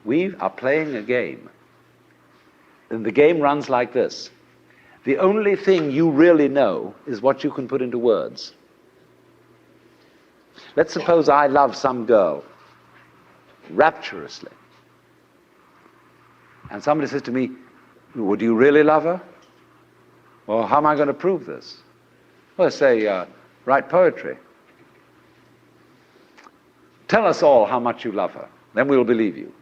We are playing a game. And the game runs like this. The only thing you really know is what you can put into words. Let's suppose I love some girl rapturously. And somebody says to me, would you really love her? Well, how am I going to prove this? Well, say, write poetry. Tell us all how much you love her. Then we'll believe you.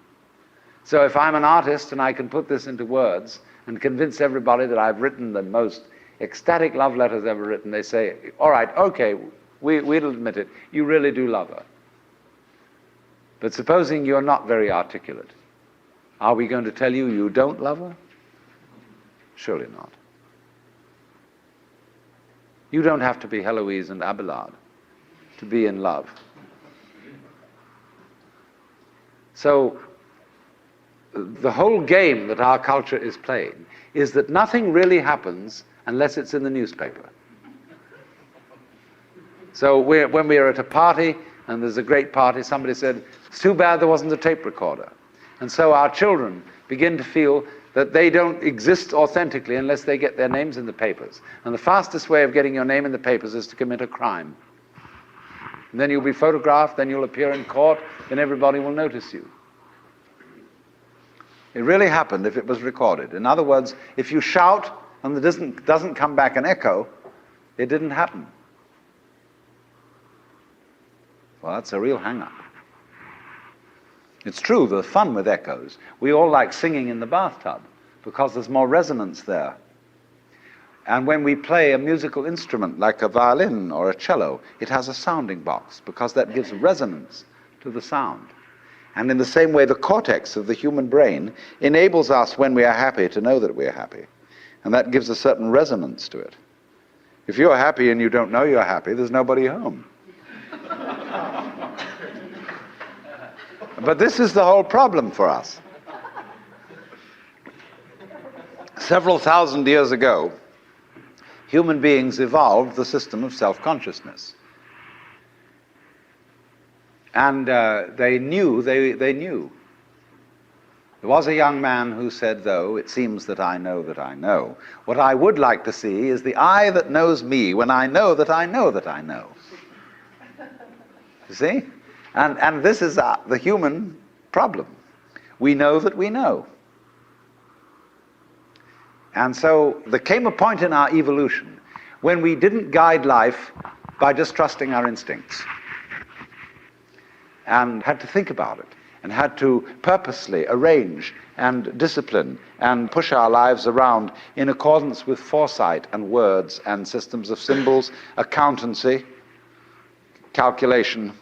So if I'm an artist and I can put this into words and convince everybody that I've written the most ecstatic love letters ever written, they say, all right, okay, we'll admit it. You really do love her. But supposing you're not very articulate, are we going to tell you you don't love her? Surely not. You don't have to be Heloise and Abelard to be in love. So the whole game that our culture is playing is that nothing really happens unless it's in the newspaper. So when we're at a party, and there's a great party, somebody said, it's too bad there wasn't a tape recorder. And so our children begin to feel that they don't exist authentically unless they get their names in the papers. And the fastest way of getting your name in the papers is to commit a crime. And then you'll be photographed, then you'll appear in court, then everybody will notice you. It really happened if it was recorded. In other words, if you shout and there doesn't come back an echo, it didn't happen. Well, that's a real hang-up. It's true, there's fun with echoes. We all like singing in the bathtub because there's more resonance there. And when we play a musical instrument like a violin or a cello, it has a sounding box because that gives resonance to the sound. And in the same way, the cortex of the human brain enables us, when we are happy, to know that we are happy. And that gives a certain resonance to it. If you're happy and you don't know you're happy, there's nobody home. But this is the whole problem for us. Several thousand years ago, human beings evolved the system of self-consciousness. And they knew. There was a young man who said, though, it seems that I know that I know. What I would like to see is the I that knows me when I know that I know that I know. You see? And this is the human problem. We know that we know. And so there came a point in our evolution when we didn't guide life by just trusting our instincts, and had to think about it, and had to purposely arrange and discipline and push our lives around in accordance with foresight and words and systems of symbols, accountancy, calculation,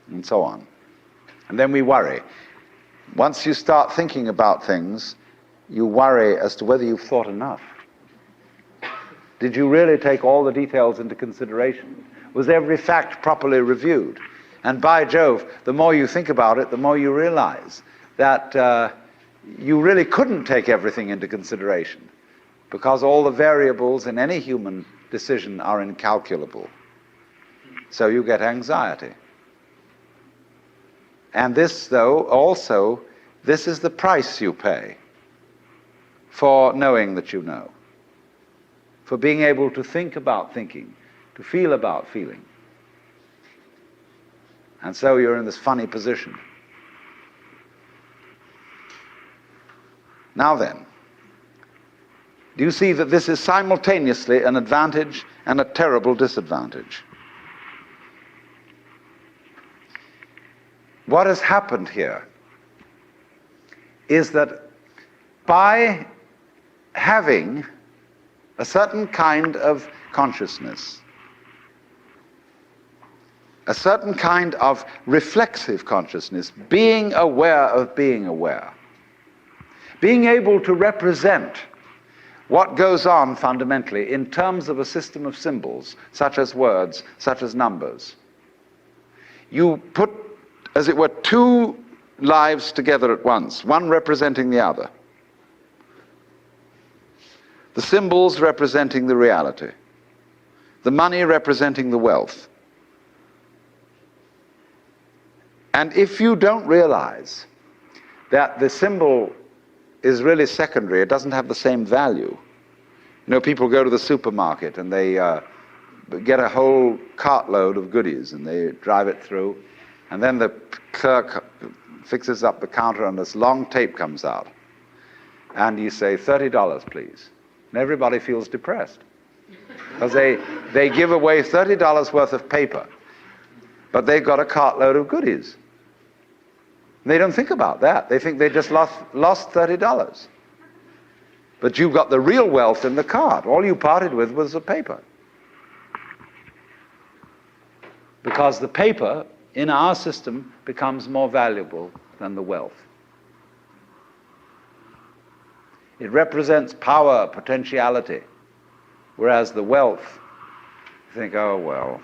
and so on. And then we worry. Once you start thinking about things, you worry as to whether you've thought enough. Did you really take all the details into consideration? Was every fact properly reviewed? And by Jove, the more you think about it, the more you realize that you really couldn't take everything into consideration, because all the variables in any human decision are incalculable. So you get anxiety. And this, though, also, this is the price you pay for knowing that you know, for being able to think about thinking, to feel about feeling. And so you're in this funny position. Now then, do you see that this is simultaneously an advantage and a terrible disadvantage? What has happened here is that by having a certain kind of consciousness, a certain kind of reflexive consciousness, being aware of being aware, being able to represent what goes on fundamentally in terms of a system of symbols, such as words, such as numbers. You put, as it were, two lives together at once, one representing the other. The symbols representing the reality, the money representing the wealth. And if you don't realize that the symbol is really secondary. It doesn't have the same value. You know, people go to the supermarket and they get a whole cartload of goodies and they drive it through, and then the clerk fixes up the counter and this long tape comes out. And you say, $30, please. And everybody feels depressed. Because they give away $30 worth of paper, but they've got a cartload of goodies. And they don't think about that. They think they just lost $30. But you've got the real wealth in the cart. All you parted with was the paper. Because the paper in our system becomes more valuable than the wealth. It represents power, potentiality, whereas the wealth, you think, oh, well,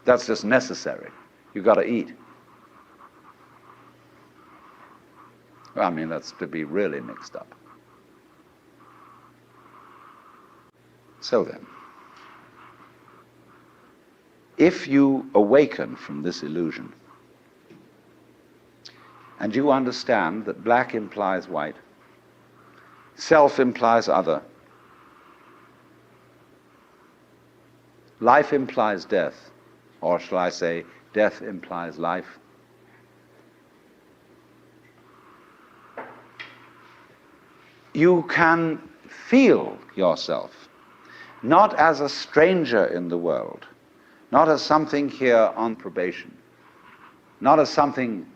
that's just necessary. You've got to eat. Well, I mean, that's to be really mixed up. So then, if you awaken from this illusion, and you understand that black implies white, self implies other, life implies death, or shall I say, death implies life, you can feel yourself not as a stranger in the world, not as something here on probation, not as something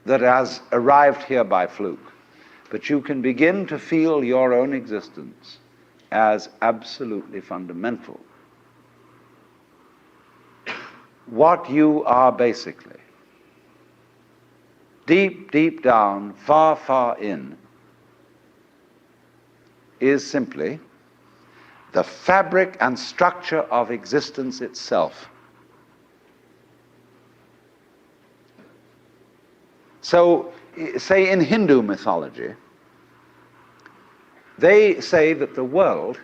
that has arrived here by fluke, but you can begin to feel your own existence as absolutely fundamental. What you are basically, deep, deep down, far, far in, is simply the fabric and structure of existence itself. So, say in Hindu mythology, they say that the world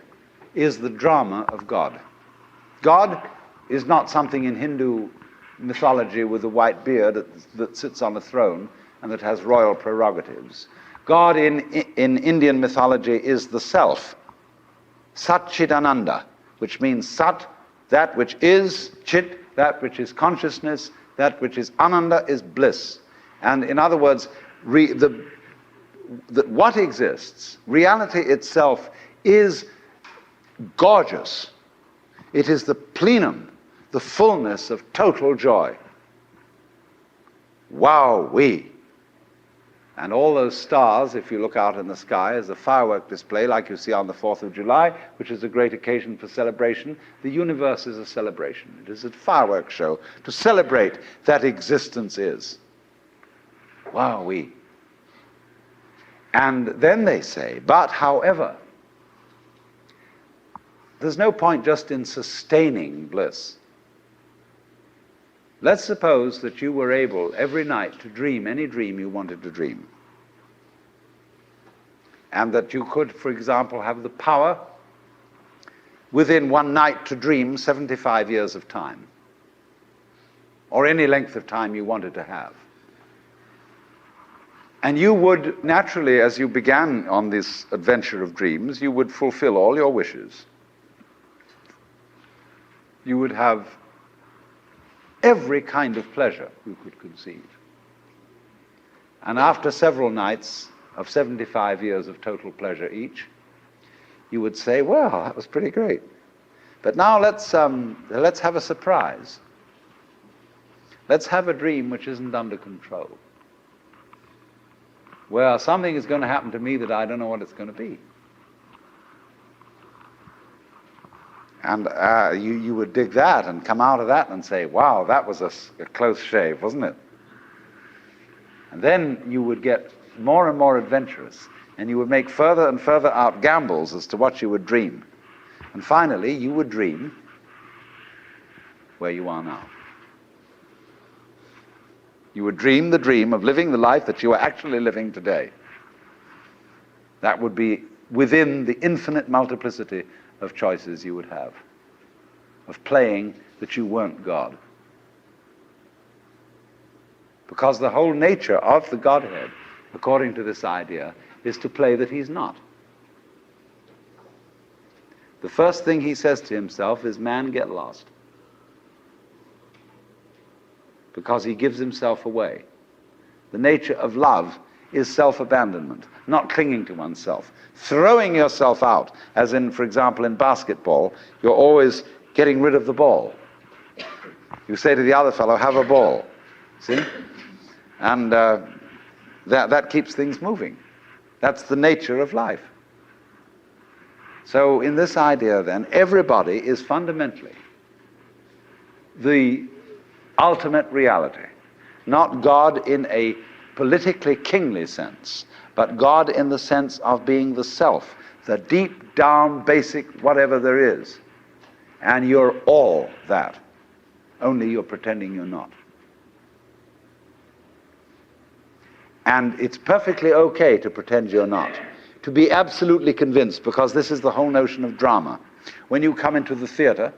is the drama of God. God is not something in Hindu mythology with a white beard that sits on a throne and that has royal prerogatives. God in Indian mythology is the self, Satchidananda, which means Sat, that which is, Chit, that which is consciousness, that which is Ananda is bliss. And in other words, what exists, reality itself, is gorgeous. It is the plenum, the fullness of total joy. Wow-wee. And all those stars, if you look out in the sky, as a firework display like you see on the 4th of July, which is a great occasion for celebration, the universe is a celebration. It is a fireworks show to celebrate that existence is. Wow-wee. And then they say, but however, there's no point just in sustaining bliss. Let's suppose that you were able every night to dream any dream you wanted to dream. And that you could, for example, have the power within one night to dream 75 years of time. Or any length of time you wanted to have. And you would naturally, as you began on this adventure of dreams, you would fulfill all your wishes. You would have every kind of pleasure you could conceive. And after several nights of 75 years of total pleasure each, you would say, well, that was pretty great. But now let's have a surprise. Let's have a dream which isn't under control. Well, something is going to happen to me that I don't know what it's going to be. And you would dig that and come out of that and say, wow, that was a close shave, wasn't it? And then you would get more and more adventurous, and you would make further and further out gambles as to what you would dream. And finally, you would dream where you are now. You would dream the dream of living the life that you are actually living today. That would be within the infinite multiplicity of choices you would have, of playing that you weren't God. Because the whole nature of the Godhead, according to this idea, is to play that he's not. The first thing he says to himself is, man, get lost. Because he gives himself away. The nature of love is self-abandonment, not clinging to oneself. Throwing yourself out, as in, for example, in basketball, you're always getting rid of the ball. You say to the other fellow, have a ball. See? And that keeps things moving. That's the nature of life. So in this idea, then, everybody is fundamentally the ultimate reality. Not God in a politically kingly sense, but God in the sense of being the self, the deep down basic whatever there is. And you're all that. Only you're pretending you're not. And it's perfectly okay to pretend you're not. To be absolutely convinced, because this is the whole notion of drama. When you come into the theater,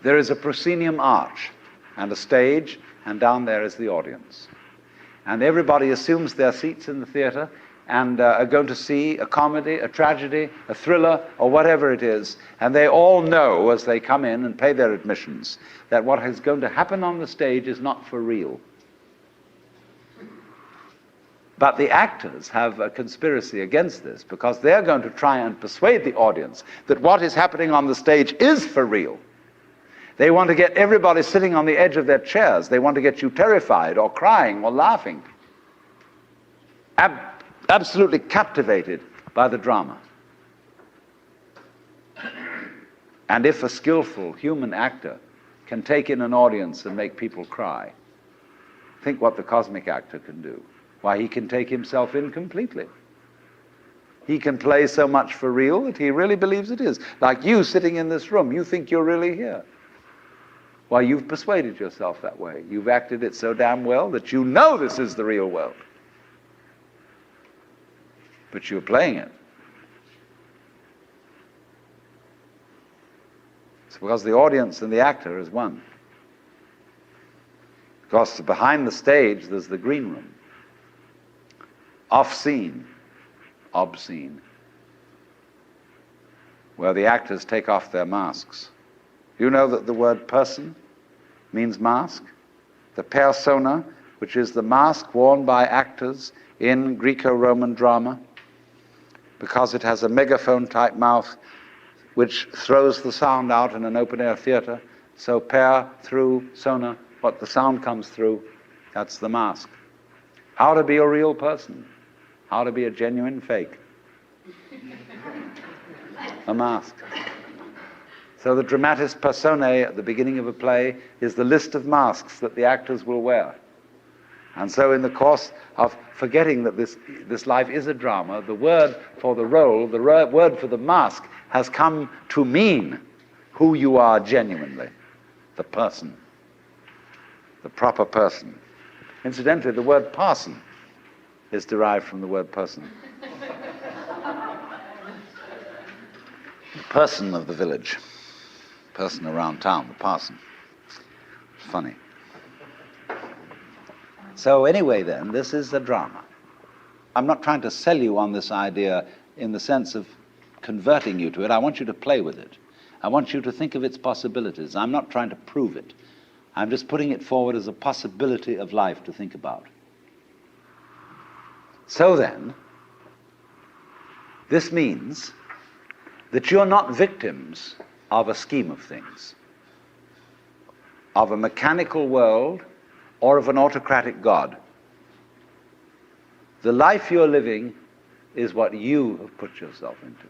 there is a proscenium arch and a stage, and down there is the audience. And everybody assumes their seats in the theater and are going to see a comedy, a tragedy, a thriller, or whatever it is. And they all know as they come in and pay their admissions that what is going to happen on the stage is not for real. But the actors have a conspiracy against this, because they're going to try and persuade the audience that what is happening on the stage is for real. They want to get everybody sitting on the edge of their chairs. They want to get you terrified or crying or laughing. Absolutely captivated by the drama. And if a skillful human actor can take in an audience and make people cry, think what the cosmic actor can do. Why, he can take himself in completely. He can play so much for real that he really believes it is. Like you sitting in this room, you think you're really here. Why, you've persuaded yourself that way. You've acted it so damn well that you know this is the real world. But you're playing it. It's because the audience and the actor is one. Because behind the stage, there's the green room. Off-scene, obscene, where the actors take off their masks. You know that the word person means mask? The persona, which is the mask worn by actors in Greco-Roman drama, because it has a megaphone-type mouth which throws the sound out in an open-air theater. So per, through, sona, what the sound comes through, that's the mask. How to be a real person. How to be a genuine fake. A mask. So the dramatis personae at the beginning of a play is the list of masks that the actors will wear. And so in the course of forgetting that this life is a drama, the word for the role, the word for the mask, has come to mean who you are genuinely. The person. The proper person. Incidentally, the word parson is derived from the word person. The person of the village. Person around town, the parson. It's funny. So anyway then, this is a drama. I'm not trying to sell you on this idea in the sense of converting you to it. I want you to play with it. I want you to think of its possibilities. I'm not trying to prove it. I'm just putting it forward as a possibility of life to think about. So then, this means that you're not victims of a scheme of things, of a mechanical world, or of an autocratic God. The life you're living is what you have put yourself into.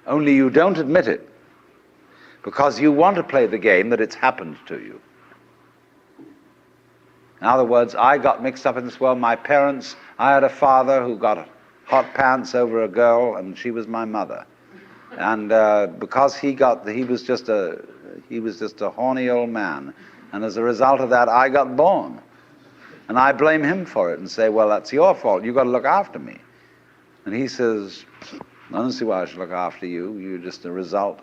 Only you don't admit it, because you want to play the game that it's happened to you. In other words, I got mixed up in this world. My parents, I had a father who got hot pants over a girl, and she was my mother. And because he was just a horny old man. And as a result of that, I got born. And I blame him for it and say, well, that's your fault. You've got to look after me. And he says, I don't see why I should look after you. You're just a result.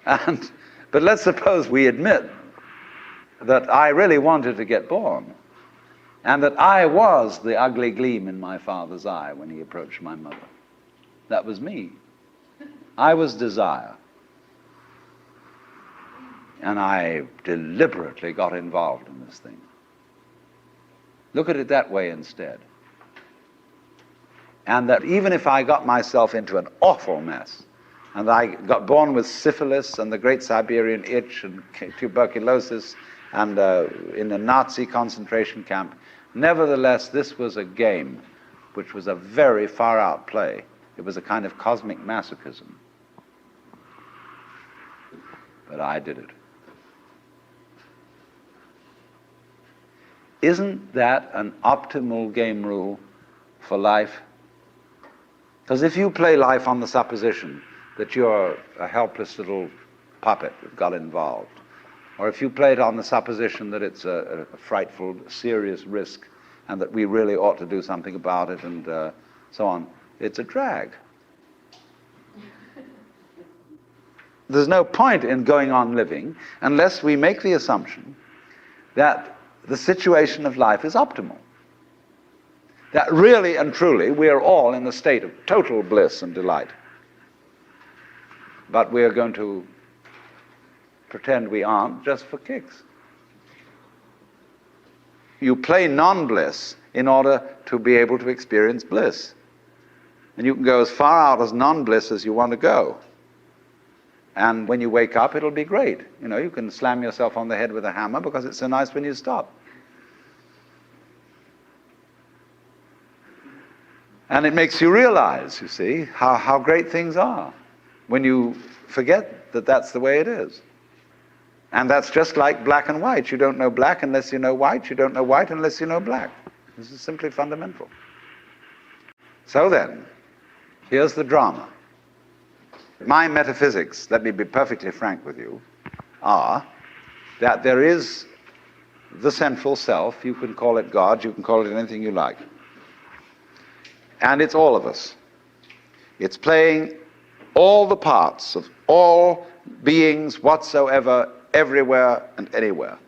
And But let's suppose we admit that I really wanted to get born, and that I was the ugly gleam in my father's eye when he approached my mother. That was me. I was desire. And I deliberately got involved in this thing. Look at it that way instead. And that even if I got myself into an awful mess, and I got born with syphilis and the Great Siberian Itch and tuberculosis and in a Nazi concentration camp, nevertheless, this was a game which was a very far-out play. It was a kind of cosmic masochism. But I did it. Isn't that an optimal game rule for life? Because if you play life on the supposition that you're a helpless little puppet that got involved, or if you play it on the supposition that it's a frightful, serious risk and that we really ought to do something about it and so on, it's a drag. There's no point in going on living unless we make the assumption that the situation of life is optimal. That really and truly we are all in a state of total bliss and delight. But we are going to pretend we aren't just for kicks. You play non-bliss in order to be able to experience bliss. And you can go as far out as non-bliss as you want to go. And when you wake up, it'll be great. You know, you can slam yourself on the head with a hammer because it's so nice when you stop. And it makes you realize, you see, how great things are when you forget that that's the way it is. And that's just like black and white. You don't know black unless you know white. You don't know white unless you know black. This is simply fundamental. So then, here's the drama. My metaphysics, let me be perfectly frank with you, are that there is the central self. You can call it God, you can call it anything you like. And it's all of us. It's playing all the parts of all beings whatsoever, everywhere and anywhere.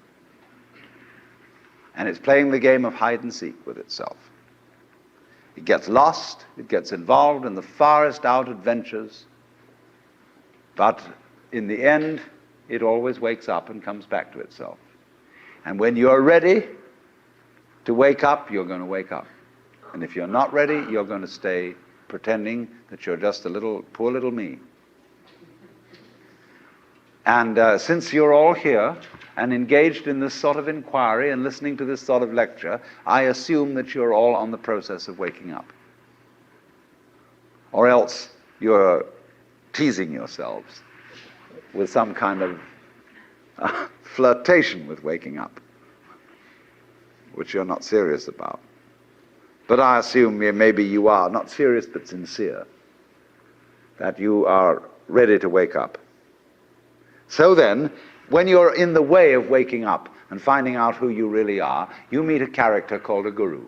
And it's playing the game of hide and seek with itself. It gets lost, it gets involved in the farthest out adventures, but in the end, it always wakes up and comes back to itself. And when you're ready to wake up, you're going to wake up. And if you're not ready, you're going to stay pretending that you're just a little, poor little me. And since you're all here and engaged in this sort of inquiry and listening to this sort of lecture, I assume that you're all on the process of waking up. Or else you're teasing yourselves with some kind of flirtation with waking up, which you're not serious about. But I assume maybe you are, not serious but sincere, that you are ready to wake up. So then, when you're in the way of waking up and finding out who you really are, you meet a character called a guru.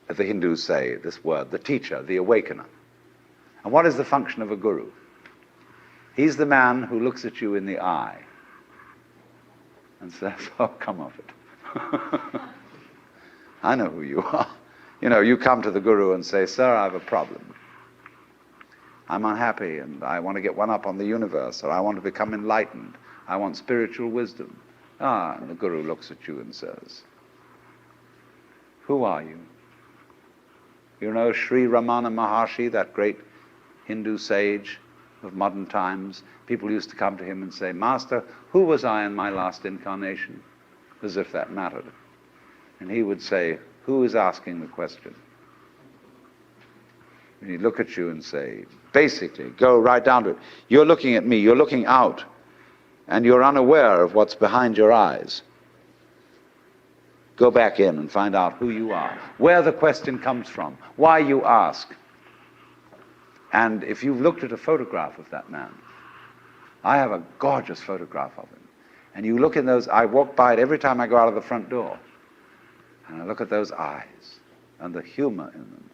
As the Hindus say, this word, the teacher, the awakener. And what is the function of a guru? He's the man who looks at you in the eye and says, oh, come off it. I know who you are. You know, you come to the guru and say, sir, I have a problem. I'm unhappy and I want to get one up on the universe, or I want to become enlightened. I want spiritual wisdom. And the guru looks at you and says, who are you? You know Sri Ramana Maharshi, that great Hindu sage of modern times? People used to come to him and say, Master, who was I in my last incarnation? As if that mattered. And he would say, who is asking the question? And he'd look at you and say, basically, go right down to it. You're looking at me, you're looking out, and you're unaware of what's behind your eyes. Go back in and find out who you are, where the question comes from, why you ask. And if you've looked at a photograph of that man, I have a gorgeous photograph of him. And you look in those, I walk by it every time I go out of the front door. And I look at those eyes and the humor in them,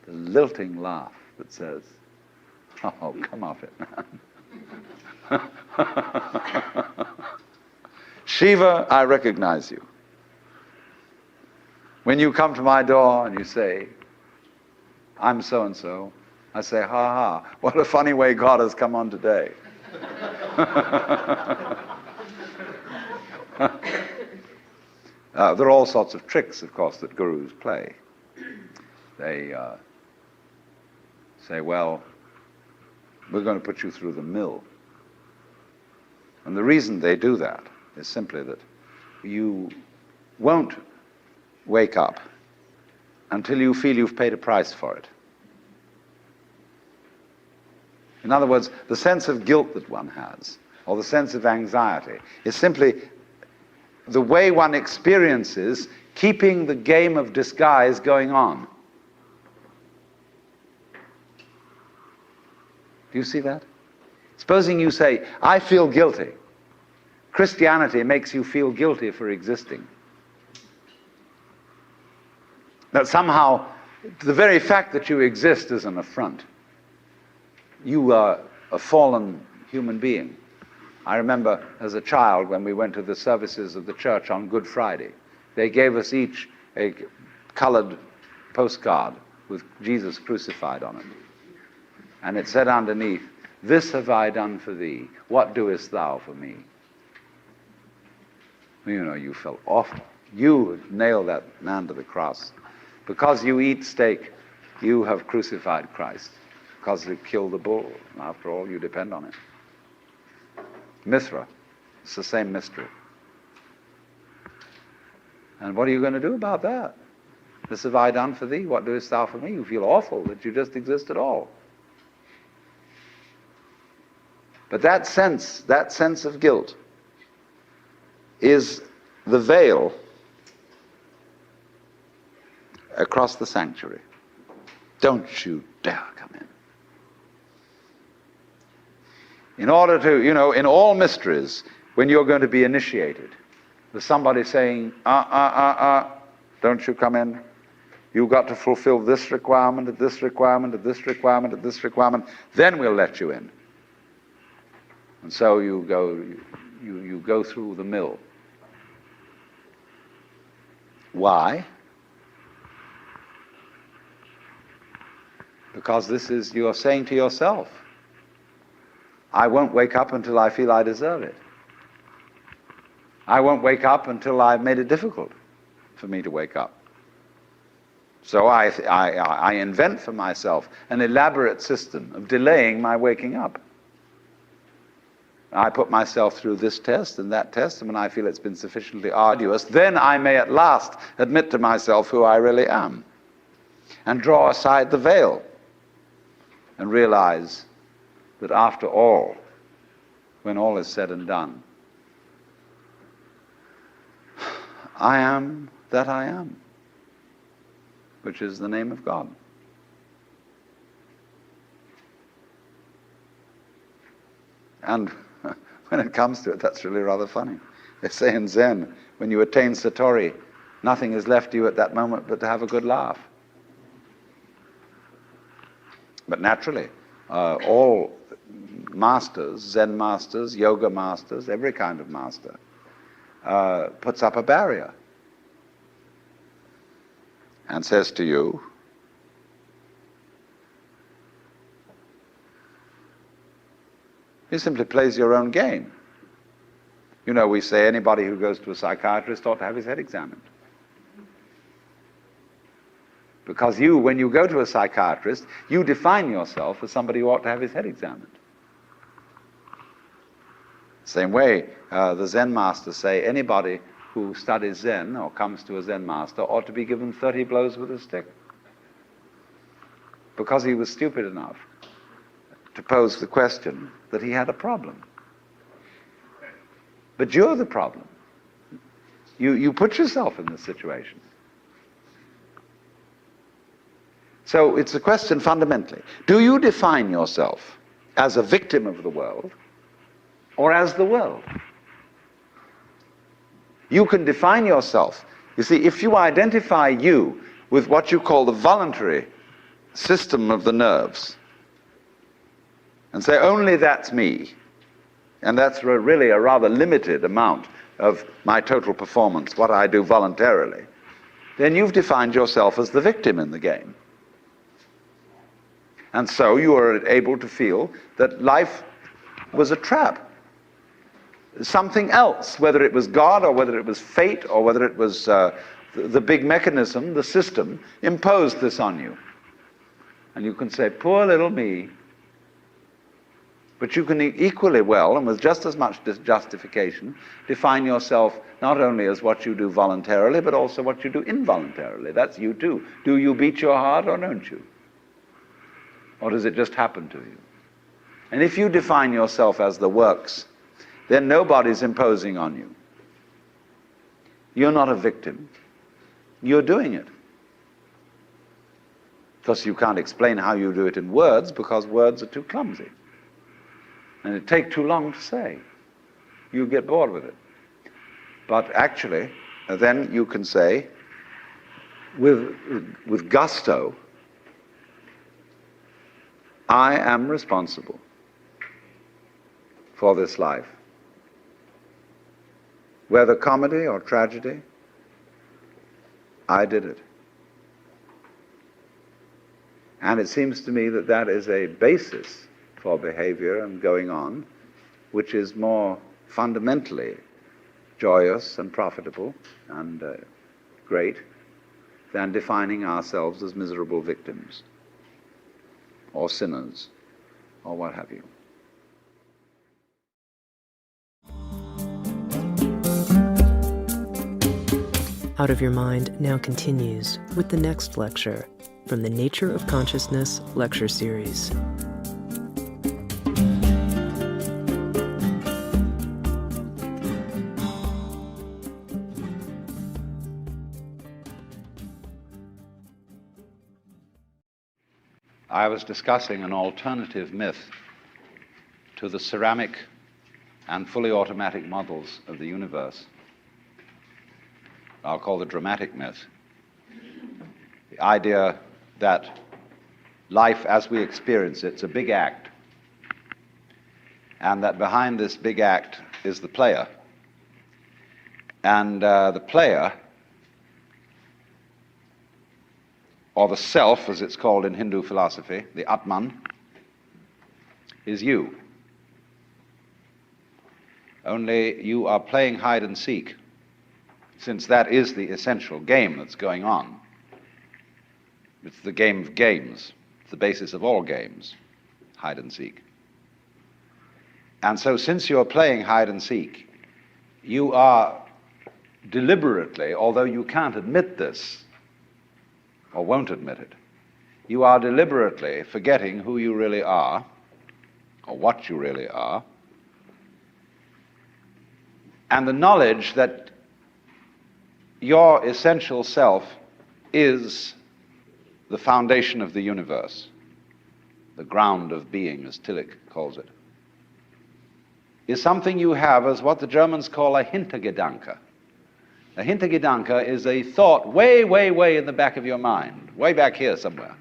the lilting laugh that says, oh, come off it, man. Shiva, I recognize you. When you come to my door and you say, I'm so-and-so, I say, ha ha, what a funny way God has come on today. There are all sorts of tricks, of course, that gurus play. They say, well, we're going to put you through the mill. And the reason they do that is simply that you won't wake up until you feel you've paid a price for it. In other words, the sense of guilt that one has, or the sense of anxiety, is simply the way one experiences keeping the game of disguise going on. Do you see that? Supposing you say, I feel guilty. Christianity makes you feel guilty for existing. That somehow the very fact that you exist is an affront. You are a fallen human being. I remember as a child when we went to the services of the church on Good Friday, they gave us each a colored postcard with Jesus crucified on it. And it said underneath, this have I done for thee, what doest thou for me? You know, you felt awful. You nailed that man to the cross. Because you eat steak, you have crucified Christ. Because you killed the bull. After all, you depend on it. Mithra, it's the same mystery. And what are you going to do about that? This have I done for thee, what doest thou for me? You feel awful that you just exist at all. But that sense of guilt is the veil across the sanctuary. Don't you dare come in. In order to, in all mysteries, when you're going to be initiated, there's somebody saying, don't you come in. You've got to fulfill this requirement, and this requirement, and this requirement, and this requirement, then we'll let you in. And so you go through the mill. Why? Because you're saying to yourself, I won't wake up until I feel I deserve it. I won't wake up until I've made it difficult for me to wake up. So I invent for myself an elaborate system of delaying my waking up. I put myself through this test and that test, and when I feel it's been sufficiently arduous, then I may at last admit to myself who I really am and draw aside the veil and realize that after all, when all is said and done, I am that I am, which is the name of God. And when it comes to it, that's really rather funny. They say in Zen, when you attain Satori, nothing is left to you at that moment but to have a good laugh. But naturally, all masters, Zen masters, yoga masters, every kind of master, puts up a barrier and says to you, he simply plays your own game. We say anybody who goes to a psychiatrist ought to have his head examined. Because when you go to a psychiatrist, you define yourself as somebody who ought to have his head examined. Same way, the Zen masters say anybody who studies Zen or comes to a Zen master ought to be given 30 blows with a stick. Because he was stupid enough to pose the question that he had a problem. But you're the problem. You put yourself in this situation. So it's a question fundamentally. Do you define yourself as a victim of the world or as the world? You can define yourself. You see, if you identify you with what you call the voluntary system of the nerves, and say, only that's me, and that's really a rather limited amount of my total performance, what I do voluntarily, then you've defined yourself as the victim in the game. And so you are able to feel that life was a trap. Something else, whether it was God or whether it was fate or whether it was the big mechanism, the system, imposed this on you. And you can say, poor little me. But you can equally well, and with just as much justification, define yourself not only as what you do voluntarily, but also what you do involuntarily. That's you too. Do you beat your heart or don't you? Or does it just happen to you? And if you define yourself as the works, then nobody's imposing on you. You're not a victim. You're doing it. Because you can't explain how you do it in words, because words are too clumsy. And it takes too long to say. You get bored with it. But actually, then you can say, with gusto, I am responsible for this life. Whether comedy or tragedy, I did it. And it seems to me that that is a basis for behavior and going on, which is more fundamentally joyous and profitable and great than defining ourselves as miserable victims or sinners or what have you. Out of Your Mind now continues with the next lecture from the Nature of Consciousness lecture series. I was discussing an alternative myth to the ceramic and fully automatic models of the universe. I'll call the dramatic myth. The idea that life as we experience it's a big act, and that behind this big act is the player. And the player, or the self, as it's called in Hindu philosophy, the Atman, is you. Only you are playing hide and seek, since that is the essential game that's going on. It's the game of games. It's the basis of all games, hide and seek. And so since you're playing hide and seek, you are deliberately, although you can't admit this, or won't admit it, you are deliberately forgetting who you really are, or what you really are, and the knowledge that your essential self is the foundation of the universe, the ground of being, as Tillich calls it, is something you have as what the Germans call a Hintergedanke. A Hintergedanke is a thought way, way, way in the back of your mind, way back here somewhere.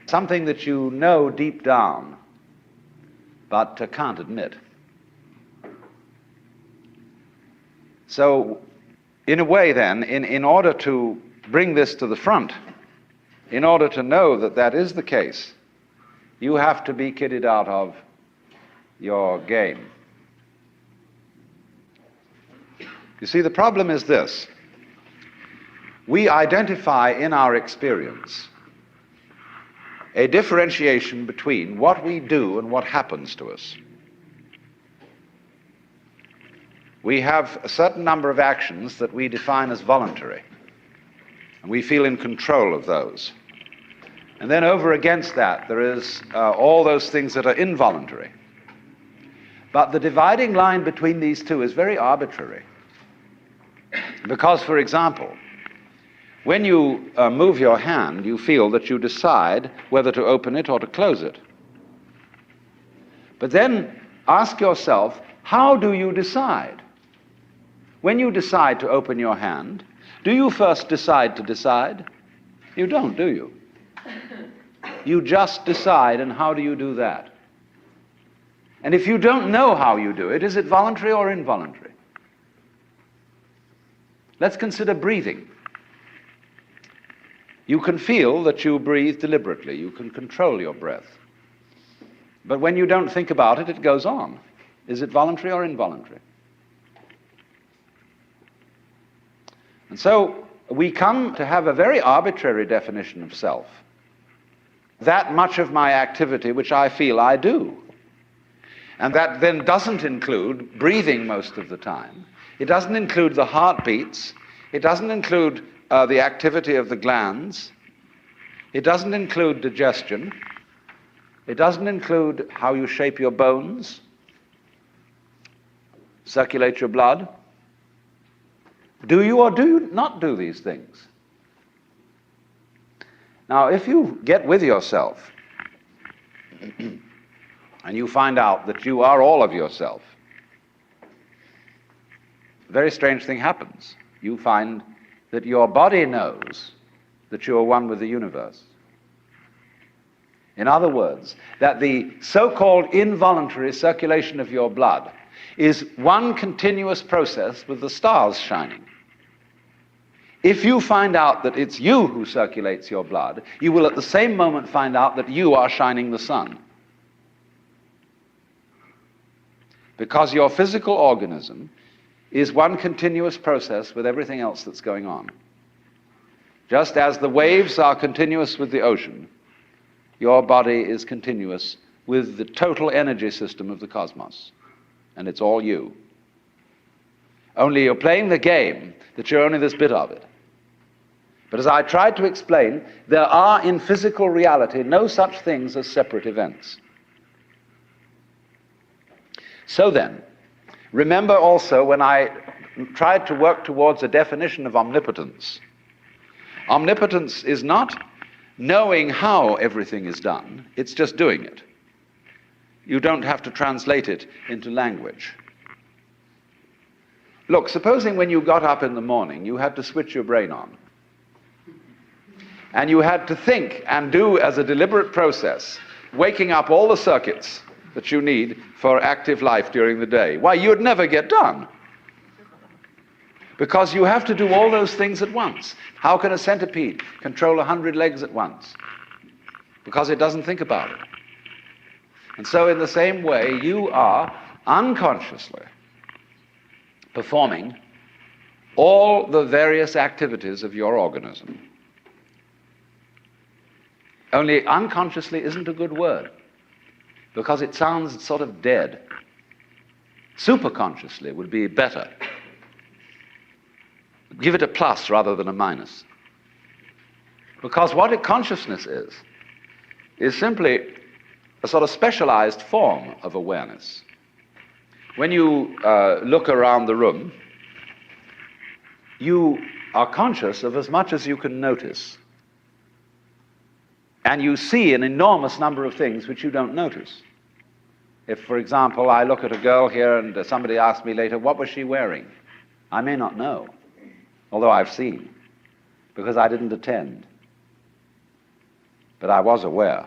Something that you know deep down, but can't admit. So, in a way then, in order to bring this to the front, in order to know that that is the case, you have to be kitted out of your game. You see, the problem is this. We identify in our experience a differentiation between what we do and what happens to us. We have a certain number of actions that we define as voluntary, and we feel in control of those. And then over against that, there is all those things that are involuntary. But the dividing line between these two is very arbitrary. Because, for example, when you move your hand, you feel that you decide whether to open it or to close it. But then ask yourself, how do you decide? When you decide to open your hand, do you first decide to decide? You don't, do you? You just decide, and how do you do that? And if you don't know how you do it, is it voluntary or involuntary? Let's consider breathing. You can feel that you breathe deliberately. You can control your breath. But when you don't think about it, it goes on. Is it voluntary or involuntary? And so we come to have a very arbitrary definition of self. That much of my activity which I feel I do. And that then doesn't include breathing most of the time. It doesn't include the heartbeats. It doesn't include the activity of the glands. It doesn't include digestion. It doesn't include how you shape your bones, circulate your blood. Do you or do you not do these things? Now, if you get with yourself and you find out that you are all of yourself, a very strange thing happens. You find that your body knows that you are one with the universe. In other words, that the so-called involuntary circulation of your blood is one continuous process with the stars shining. If you find out that it's you who circulates your blood, you will at the same moment find out that you are shining the sun. Because your physical organism is one continuous process with everything else that's going on. Just as the waves are continuous with the ocean, your body is continuous with the total energy system of the cosmos. And it's all you. Only you're playing the game that you're only this bit of it. But as I tried to explain, there are in physical reality no such things as separate events. So then, remember also when I tried to work towards a definition of omnipotence. Omnipotence is not knowing how everything is done, it's just doing it. You don't have to translate it into language. Look, supposing when you got up in the morning, you had to switch your brain on. And you had to think and do as a deliberate process, waking up all the circuits that you need for active life during the day. Why, you'd never get done. Because you have to do all those things at once. How can a centipede control 100 legs at once? Because it doesn't think about it. And so in the same way, you are unconsciously performing all the various activities of your organism. Only unconsciously isn't a good word, because it sounds sort of dead. Superconsciously would be better. Give it a plus rather than a minus. Because what consciousness is simply a sort of specialized form of awareness. When you look around the room, you are conscious of as much as you can notice. And you see an enormous number of things which you don't notice. If, for example, I look at a girl here and somebody asks me later, what was she wearing? I may not know, although I've seen, because I didn't attend. But I was aware,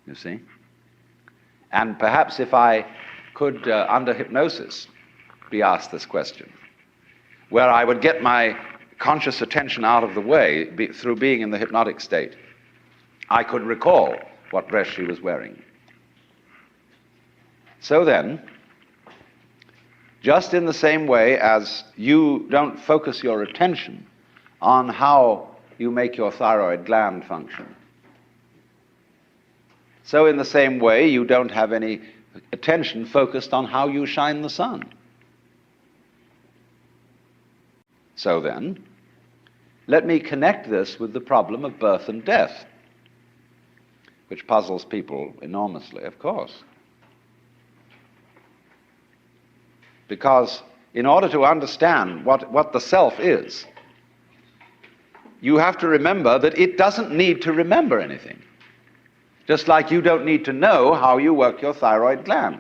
you see. And perhaps if I could, under hypnosis, be asked this question, where I would get my conscious attention out of the way through being in the hypnotic state, I could recall what dress she was wearing. So then, just in the same way as you don't focus your attention on how you make your thyroid gland function, so in the same way you don't have any attention focused on how you shine the sun. So then, let me connect this with the problem of birth and death, which puzzles people enormously, of course. Because in order to understand what the self is, you have to remember that it doesn't need to remember anything. Just like you don't need to know how you work your thyroid gland.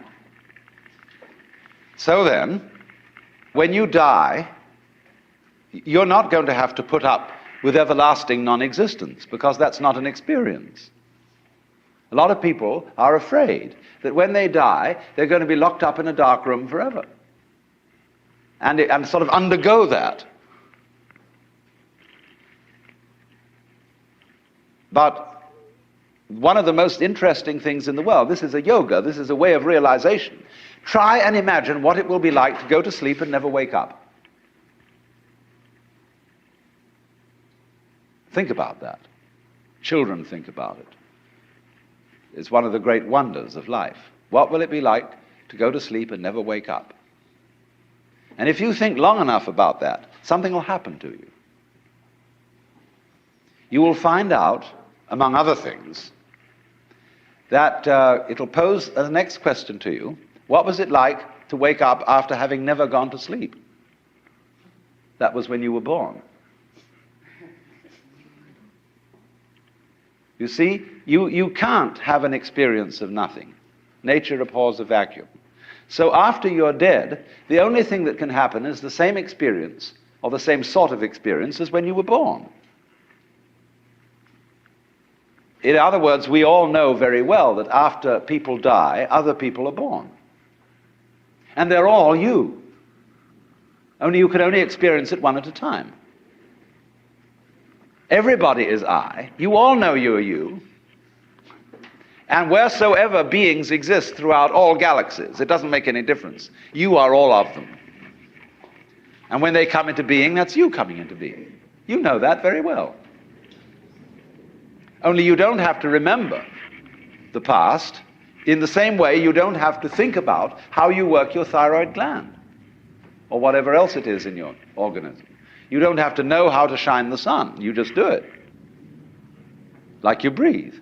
So then, when you die, you're not going to have to put up with everlasting non-existence, because that's not an experience. A lot of people are afraid that when they die, they're going to be locked up in a dark room forever and sort of undergo that. But one of the most interesting things in the world, this is a yoga, this is a way of realization. Try and imagine what it will be like to go to sleep and never wake up. Think about that. Children think about it. It's one of the great wonders of life. What will it be like to go to sleep and never wake up? And if you think long enough about that, something will happen to you. You will find out, among other things, that it'll pose the next question to you. What was it like to wake up after having never gone to sleep? That was when you were born. You see, you can't have an experience of nothing. Nature abhors a vacuum. So after you're dead, the only thing that can happen is the same experience, or the same sort of experience, as when you were born. In other words, we all know very well that after people die, other people are born. And they're all you. Only you can only experience it one at a time. Everybody is I. You all know you are you. And wheresoever beings exist throughout all galaxies, it doesn't make any difference. You are all of them. And when they come into being, that's you coming into being. You know that very well. Only you don't have to remember the past. In the same way, you don't have to think about how you work your thyroid gland or whatever else it is in your organism. You don't have to know how to shine the sun. You just do it. Like you breathe.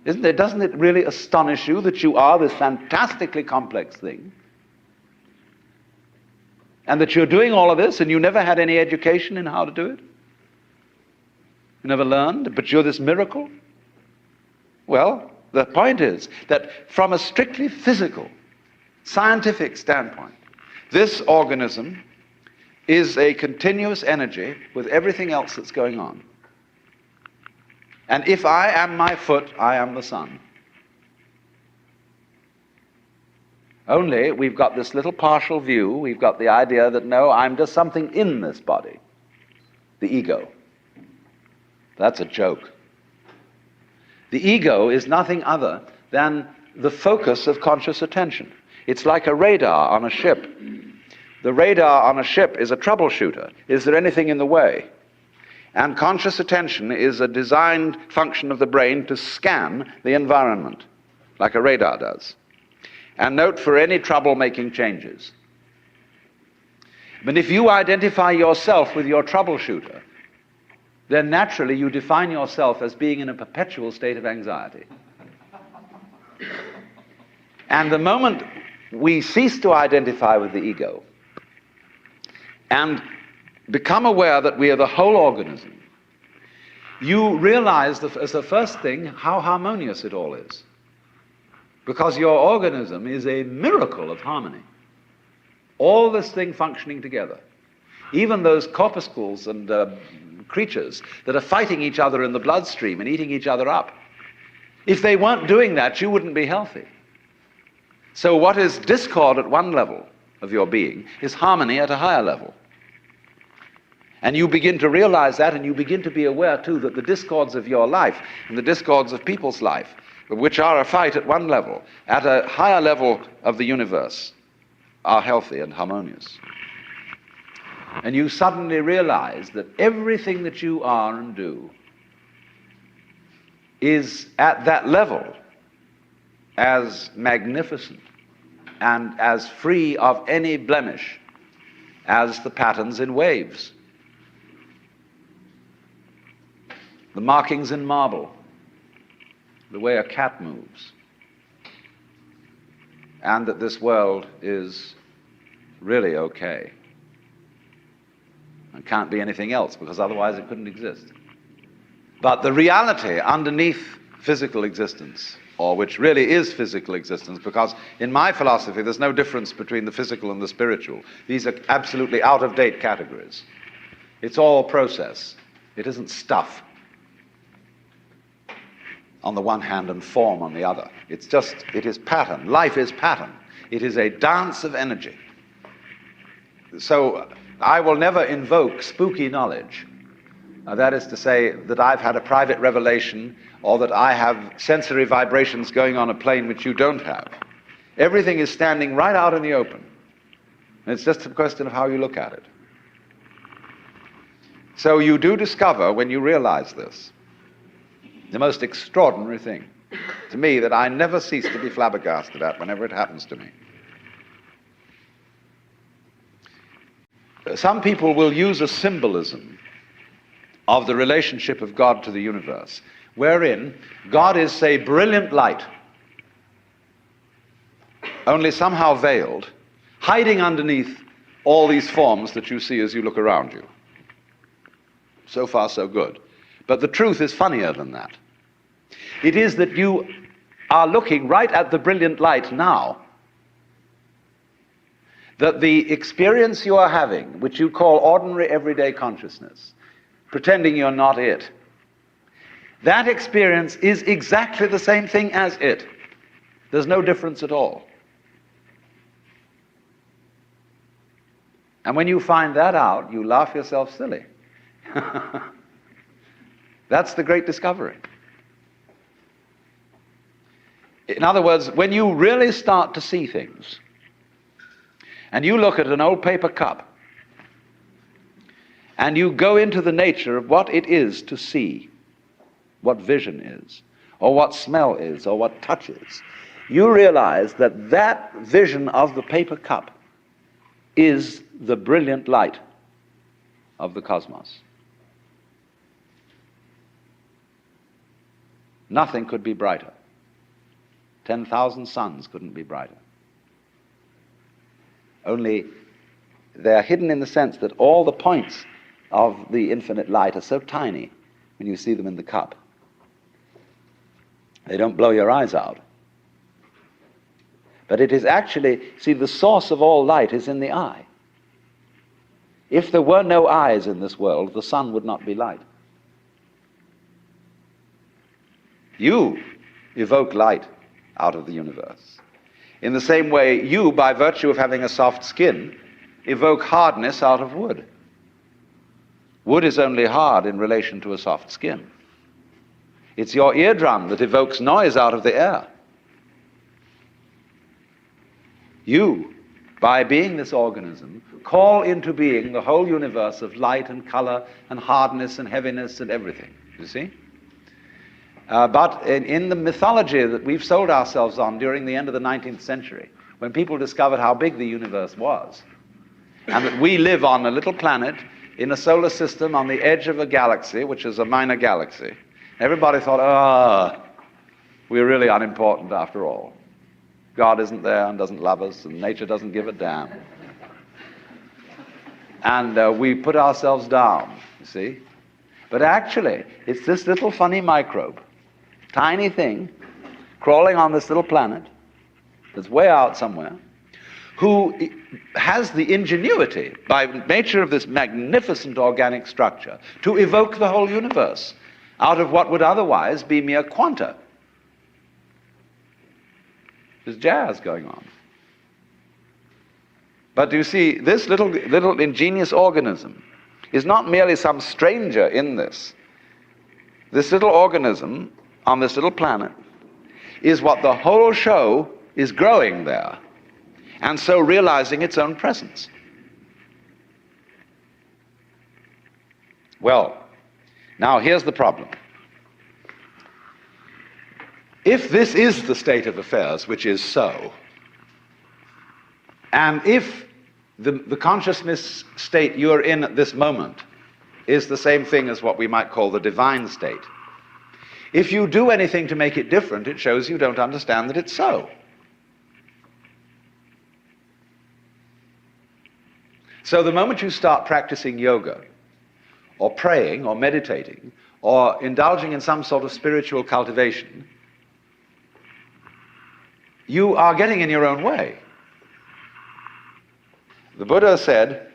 Doesn't it really astonish you that you are this fantastically complex thing? And that you're doing all of this and you never had any education in how to do it? You never learned, but you're this miracle? Well, the point is that from a strictly physical, scientific standpoint, this organism is a continuous energy with everything else that's going on. And if I am my foot, I am the sun. Only we've got this little partial view. We've got the idea that, no, I'm just something in this body, the ego. That's a joke. The ego is nothing other than the focus of conscious attention. It's like a radar on a ship. The radar on a ship is a troubleshooter. Is there anything in the way? And conscious attention is a designed function of the brain to scan the environment, like a radar does, and note for any trouble-making changes. But if you identify yourself with your troubleshooter, then naturally you define yourself as being in a perpetual state of anxiety. And the moment we cease to identify with the ego and become aware that we are the whole organism, you realize as the first thing how harmonious it all is. Because your organism is a miracle of harmony. All this thing functioning together. Even those corpuscles and creatures that are fighting each other in the bloodstream and eating each other up. If they weren't doing that, you wouldn't be healthy. So what is discord at one level of your being is harmony at a higher level. And you begin to realize that, and you begin to be aware too that the discords of your life and the discords of people's life, which are a fight at one level, at a higher level of the universe, are healthy and harmonious. And you suddenly realize that everything that you are and do is at that level as magnificent and as free of any blemish as the patterns in waves, the markings in marble, the way a cat moves, and that this world is really okay and can't be anything else, because otherwise it couldn't exist. But the reality underneath physical existence, or which really is physical existence, because in my philosophy there's no difference between the physical and the spiritual. These are absolutely out-of-date categories. It's all process. It isn't stuff. on the one hand and form on the other. It is pattern. Life is pattern. It is a dance of energy. So I will never invoke spooky knowledge. That is to say that I've had a private revelation or that I have sensory vibrations going on a plane which you don't have. Everything is standing right out in the open. And it's just a question of how you look at it. So you do discover, when you realize this, the most extraordinary thing to me that I never cease to be flabbergasted at whenever it happens to me. Some people will use a symbolism of the relationship of God to the universe, wherein God is, say, brilliant light, only somehow veiled, hiding underneath all these forms that you see as you look around you. So far, so good. But the truth is funnier than that. It is that you are looking right at the brilliant light now, that the experience you are having, which you call ordinary everyday consciousness, pretending you're not it, that experience is exactly the same thing as it. There's no difference at all. And when you find that out, you laugh yourself silly. That's the great discovery. In other words, when you really start to see things, and you look at an old paper cup, and you go into the nature of what it is to see, what vision is, or what smell is, or what touch is, you realize that that vision of the paper cup is the brilliant light of the cosmos. Nothing could be brighter. 10,000 suns couldn't be brighter. Only they're hidden in the sense that all the points of the infinite light are so tiny when you see them in the cup. They don't blow your eyes out. But it is actually, see, the source of all light is in the eye. If there were no eyes in this world, the sun would not be light. You evoke light out of the universe. In the same way, you, by virtue of having a soft skin, evoke hardness out of wood. Wood is only hard in relation to a soft skin. It's your eardrum that evokes noise out of the air. You, by being this organism, call into being the whole universe of light and color and hardness and heaviness and everything, you see? But in the mythology that we've sold ourselves on during the end of the 19th century, when people discovered how big the universe was, and that we live on a little planet in a solar system on the edge of a galaxy, which is a minor galaxy, everybody thought, we're really unimportant after all. God isn't there and doesn't love us, and nature doesn't give a damn. And we put ourselves down, you see. But actually, it's this little funny microbe, tiny thing, crawling on this little planet that's way out somewhere, who has the ingenuity, by nature of this magnificent organic structure, to evoke the whole universe out of what would otherwise be mere quanta. There's jazz going on. But you see, this little ingenious organism is not merely some stranger in this. This little organism on this little planet is what the whole show is growing there, and so realizing its own presence. Well, now here's the problem. If this is the state of affairs, which is so, and if the consciousness state you're in at this moment is the same thing as what we might call the divine state, if you do anything to make it different, it shows you don't understand that it's so. So the moment you start practicing yoga, or praying, or meditating, or indulging in some sort of spiritual cultivation, you are getting in your own way. The Buddha said,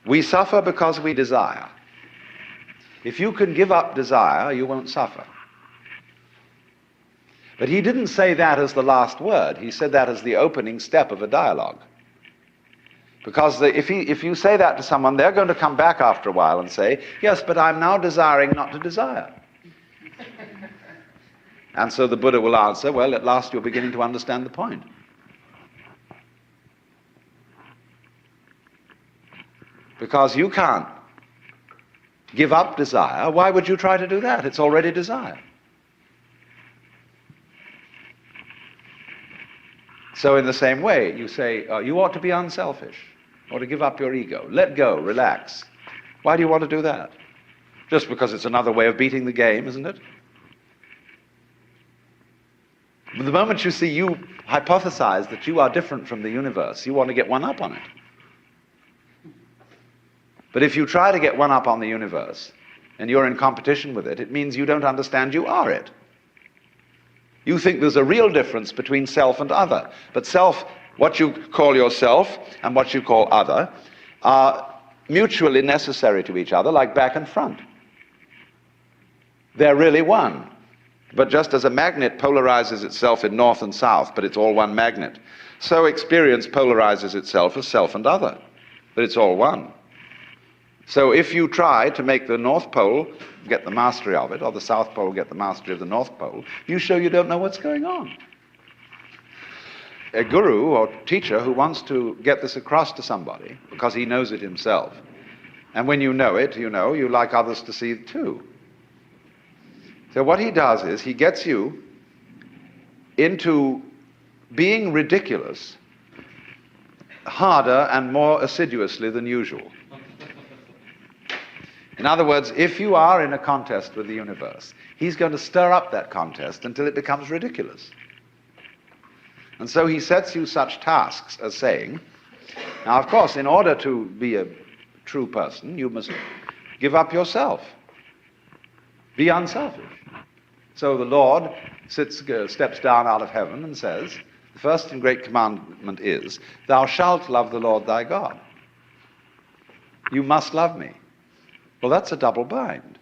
we suffer because we desire. If you can give up desire, you won't suffer. But he didn't say that as the last word. He said that as the opening step of a dialogue. Because if you say that to someone, they're going to come back after a while and say, yes, but I'm now desiring not to desire. And so the Buddha will answer, well, at last you're beginning to understand the point. Because you can't give up desire. Why would you try to do that? It's already desire. So in the same way, you say, you ought to be unselfish, or to give up your ego. Let go, relax. Why do you want to do that? Just because it's another way of beating the game, isn't it? The moment you see you hypothesize that you are different from the universe, you want to get one up on it. But if you try to get one up on the universe, and you're in competition with it, it means you don't understand you are it. You think there's a real difference between self and other. But self, what you call yourself and what you call other, are mutually necessary to each other, like back and front. They're really one. But just as a magnet polarizes itself in north and south, but it's all one magnet, so experience polarizes itself as self and other, but it's all one. So if you try to make the North Pole get the mastery of it, or the South Pole get the mastery of the North Pole, you show you don't know what's going on. A guru or teacher who wants to get this across to somebody, because he knows it himself, and when you know it, you know, you like others to see it too. So what he does is he gets you into being ridiculous harder and more assiduously than usual. In other words, if you are in a contest with the universe, he's going to stir up that contest until it becomes ridiculous. And so he sets you such tasks as saying, now of course, in order to be a true person, you must give up yourself. Be unselfish. So the Lord steps down out of heaven and says, the first and great commandment is, thou shalt love the Lord thy God. You must love me. Well, that's a double bind.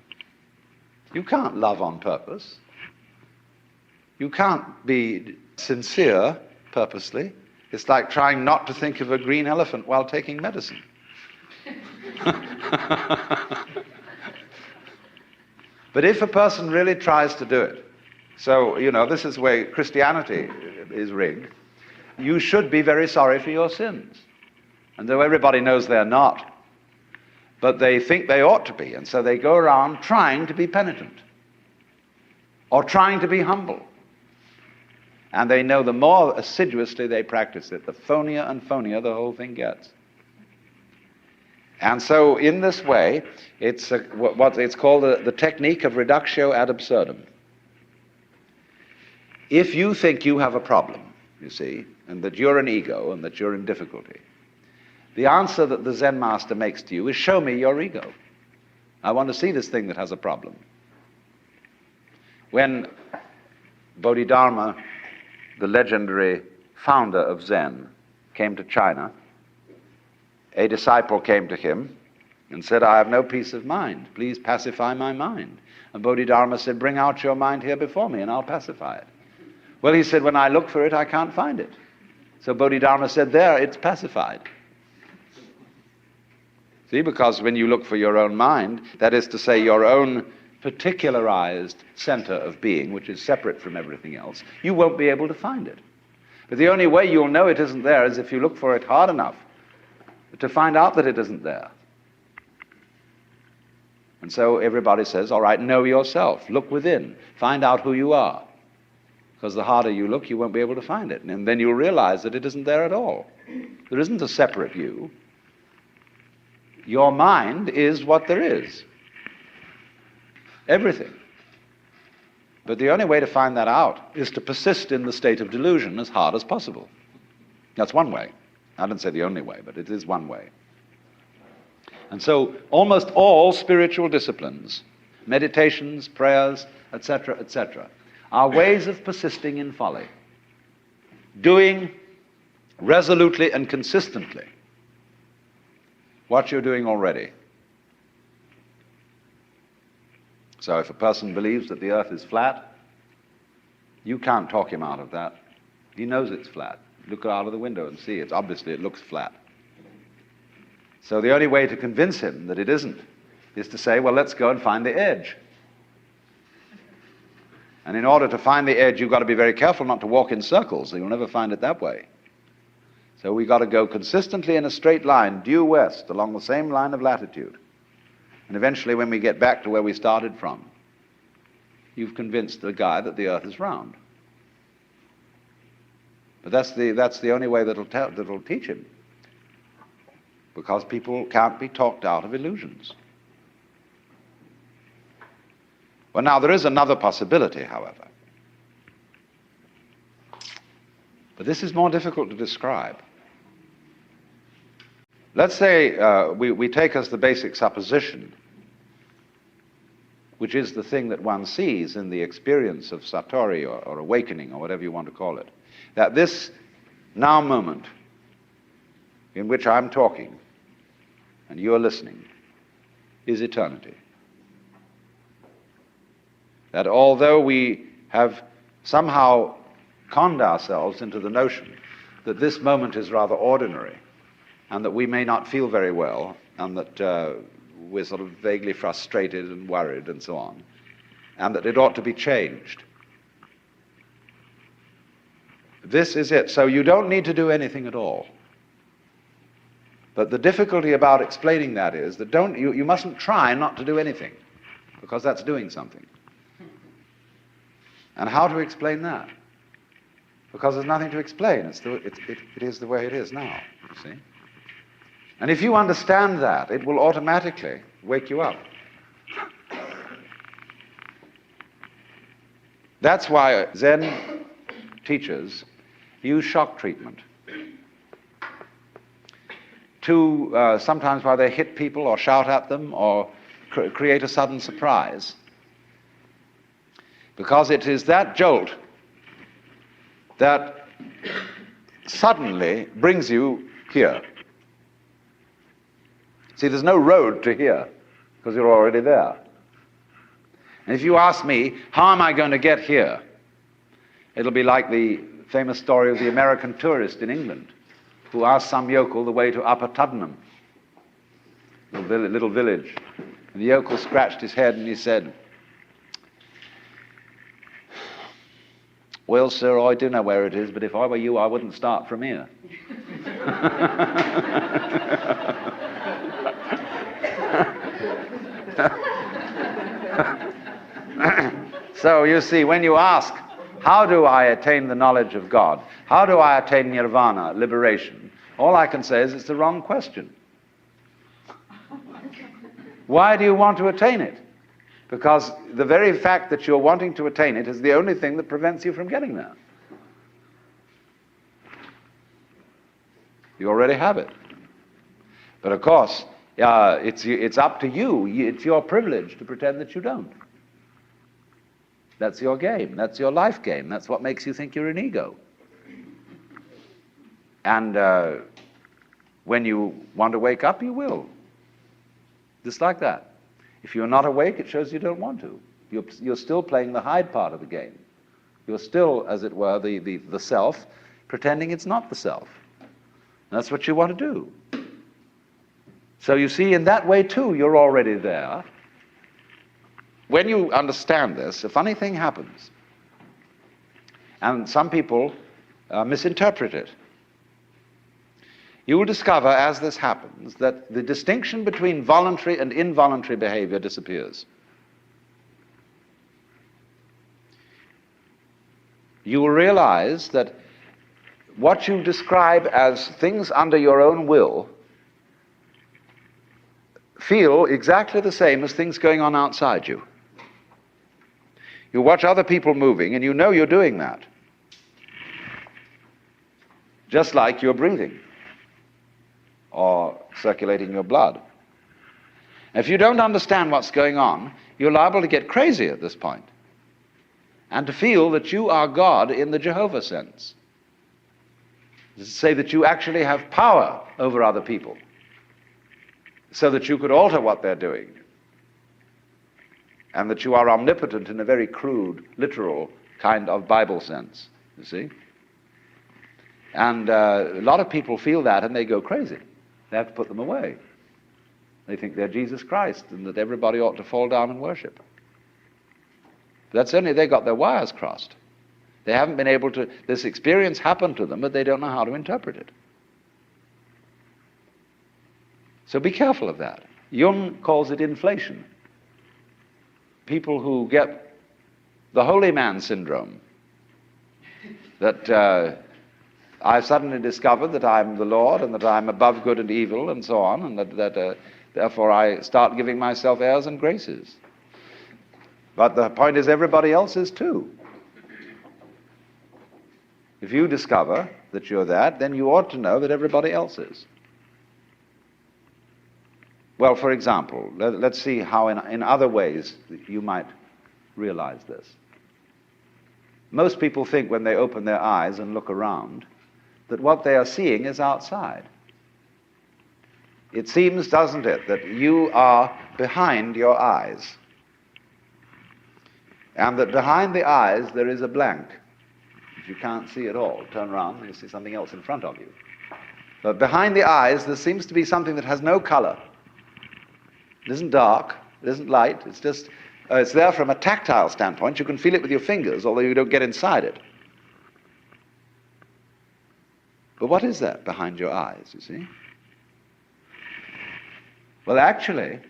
You can't love on purpose. You can't be sincere purposely. It's like trying not to think of a green elephant while taking medicine. But if a person really tries to do it, so, you know, this is the way Christianity is rigged, you should be very sorry for your sins. And though everybody knows they're not, but they think they ought to be, and so they go around trying to be penitent or trying to be humble. And they know the more assiduously they practice it, the phonier and phonier the whole thing gets. And so in this way, it's what it's called the technique of reductio ad absurdum. If you think you have a problem, you see, and that you're an ego and that you're in difficulty, the answer that the Zen master makes to you is, show me your ego. I want to see this thing that has a problem. When Bodhidharma, the legendary founder of Zen, came to China, a disciple came to him and said, I have no peace of mind. Please pacify my mind. And Bodhidharma said, bring out your mind here before me and I'll pacify it. Well, he said, when I look for it, I can't find it. So Bodhidharma said, there, it's pacified. See, because when you look for your own mind, that is to say your own particularized center of being, which is separate from everything else, you won't be able to find it. But the only way you'll know it isn't there is if you look for it hard enough to find out that it isn't there. And so everybody says, all right, know yourself, look within, find out who you are. Because the harder you look, you won't be able to find it. And then you'll realize that it isn't there at all. There isn't a separate you. Your mind is what there is. Everything. But the only way to find that out is to persist in the state of delusion as hard as possible. That's one way. I didn't say the only way, but it is one way. And so almost all spiritual disciplines, meditations, prayers, etc., are ways of persisting in folly. Doing resolutely and consistently what you're doing already. So if a person believes that the earth is flat, You can't talk him out of that. He knows it's flat. Look out of the window and see it. Obviously, it looks flat. So the only way to convince him that it isn't is to say, well, let's go and find the edge. And in order to find the edge, you've got to be very careful not to walk in circles, or you'll never find it that way. So we've got to go consistently in a straight line, due west, along the same line of latitude. And eventually, when we get back to where we started from, you've convinced the guy that the earth is round. But that's the only way that'll teach him. Because people can't be talked out of illusions. Well, now, there is another possibility, however. But this is more difficult to describe. Let's say we take as the basic supposition, which is the thing that one sees in the experience of Satori or awakening or whatever you want to call it, that this now moment in which I'm talking and you're listening is eternity. That although we have somehow conned ourselves into the notion that this moment is rather ordinary and that we may not feel very well and that we're sort of vaguely frustrated and worried and so on, and that it ought to be changed. This is it. So you don't need to do anything at all. But the difficulty about explaining that is that you mustn't try not to do anything, because that's doing something. And how to explain that? Because there's nothing to explain. It is the way it is now, you see. And if you understand that, it will automatically wake you up. That's why Zen teachers use shock treatment to sometimes why they hit people or shout at them or create a sudden surprise. Because it is that jolt that suddenly brings you here. See, there's no road to here, because you're already there. And if you ask me, how am I going to get here? It'll be like the famous story of the American tourist in England who asked some yokel the way to Upper Tuddenham, little village. And the yokel scratched his head and he said, well, sir, I do know where it is, but if I were you, I wouldn't start from here. So you see, when you ask, how do I attain the knowledge of God? How do I attain nirvana, liberation? All I can say is it's the wrong question. Why do you want to attain it? Because the very fact that you're wanting to attain it is the only thing that prevents you from getting there. You already have it. But of course, it's up to you. It's your privilege to pretend that you don't. That's your game. That's your life game. That's what makes you think you're an ego. And when you want to wake up, you will. Just like that. If you're not awake, it shows you don't want to. You're still playing the hide part of the game. You're still, as it were, the self, pretending it's not the self. And that's what you want to do. So you see, in that way, too, you're already there. When you understand this, a funny thing happens. And some people misinterpret it. You will discover, as this happens, that the distinction between voluntary and involuntary behavior disappears. You will realize that what you describe as things under your own will feel exactly the same as things going on outside you. You watch other people moving, and you know you're doing that. Just like you're breathing or circulating your blood. If you don't understand what's going on, you're liable to get crazy at this point and to feel that you are God in the Jehovah sense. To say that you actually have power over other people so that you could alter what they're doing, and that you are omnipotent in a very crude, literal kind of Bible sense, you see. And a lot of people feel that and they go crazy. They have to put them away. They think they're Jesus Christ and that everybody ought to fall down and worship. That's only they got their wires crossed. They haven't been able to, this experience happened to them, but they don't know how to interpret it. So be careful of that. Jung calls it inflation. People who get the holy man syndrome, that I've suddenly discovered that I'm the Lord and that I'm above good and evil and so on, and that therefore I start giving myself airs and graces. But the point is everybody else is too. If you discover that you're that, then you ought to know that everybody else is. Well, for example, let's see how in other ways you might realize this. Most people think when they open their eyes and look around that what they are seeing is outside. It seems, doesn't it, that you are behind your eyes, and that behind the eyes there is a blank. If you can't see at all, turn around and you see something else in front of you. But behind the eyes there seems to be something that has no color. It isn't dark, it isn't light, it's just, it's there from a tactile standpoint. You can feel it with your fingers, although you don't get inside it. But what is that behind your eyes, you see? Well, actually,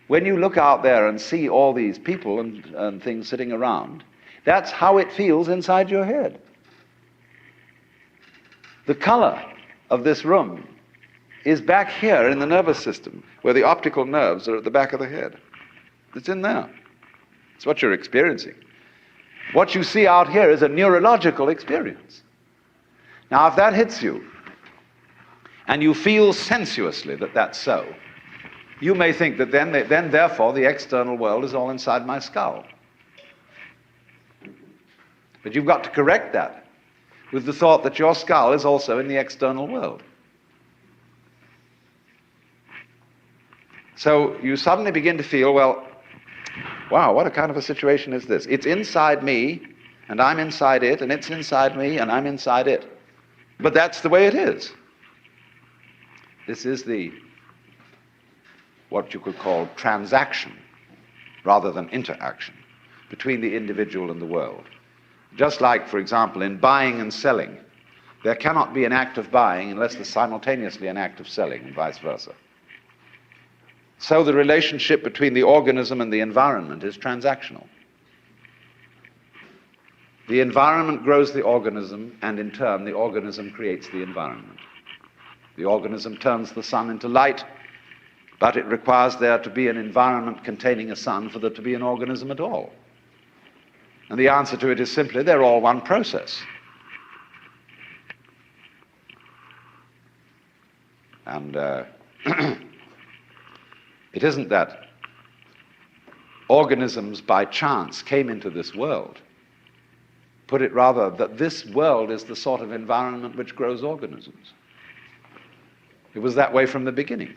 when you look out there and see all these people and things sitting around, that's how it feels inside your head. The color of this room is back here in the nervous system, where the optical nerves are at the back of the head. It's in there. It's what you're experiencing. What you see out here is a neurological experience. Now, if that hits you, and you feel sensuously that that's so, you may think that then therefore, the external world is all inside my skull. But you've got to correct that with the thought that your skull is also in the external world. So you suddenly begin to feel, well, wow, what a kind of a situation is this? It's inside me, and I'm inside it, and it's inside me, and I'm inside it. But that's the way it is. This is what you could call transaction, rather than interaction, between the individual and the world. Just like, for example, in buying and selling, there cannot be an act of buying unless there's simultaneously an act of selling, and vice versa. So the relationship between the organism and the environment is transactional. The environment grows the organism, and in turn the organism creates the environment. The organism turns the sun into light, but it requires there to be an environment containing a sun for there to be an organism at all. And the answer to it is simply they're all one process. And it isn't that organisms by chance came into this world. Put it rather that this world is the sort of environment which grows organisms. It was that way from the beginning.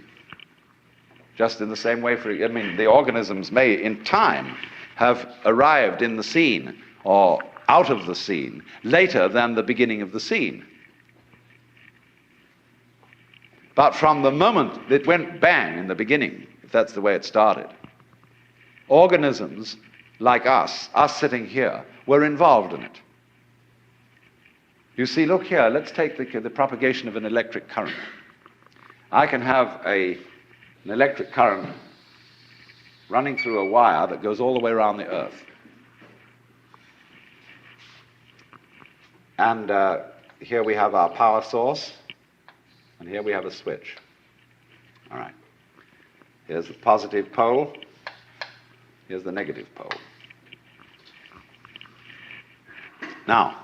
Just in the same way, the organisms may, in time, have arrived in the scene or out of the scene later than the beginning of the scene. But from the moment it went bang in the beginning, if that's the way it started, organisms like us sitting here, were involved in it. You see, look here, let's take the propagation of an electric current. I can have an electric current running through a wire that goes all the way around the earth. And here we have our power source, and here we have a switch. All right. Here's the positive pole. Here's the negative pole. Now,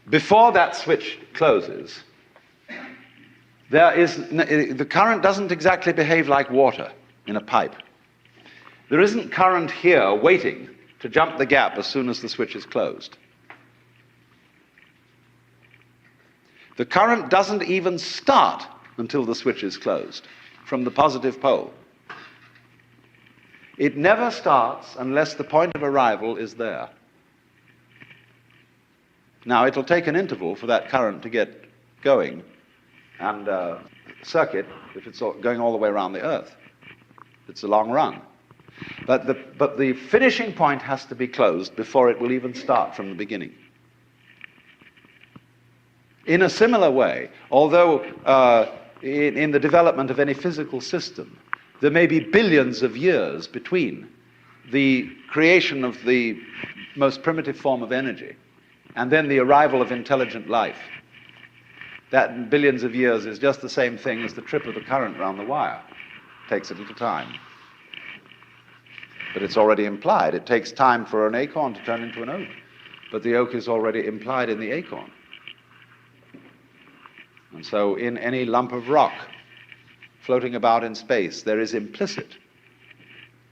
before that switch closes, the current doesn't exactly behave like water in a pipe. There isn't current here waiting to jump the gap as soon as the switch is closed. The current doesn't even start until the switch is closed from the positive pole. It never starts unless the point of arrival is there. Now, it'll take an interval for that current to get going and circuit if it's going all the way around the Earth. It's a long run. But the finishing point has to be closed before it will even start from the beginning. In a similar way, although in the development of any physical system, there may be billions of years between the creation of the most primitive form of energy and then the arrival of intelligent life. That billions of years is just the same thing as the trip of the current round the wire. It takes a little time. But it's already implied. It takes time for an acorn to turn into an oak. But the oak is already implied in the acorn. And so in any lump of rock floating about in space, there is implicit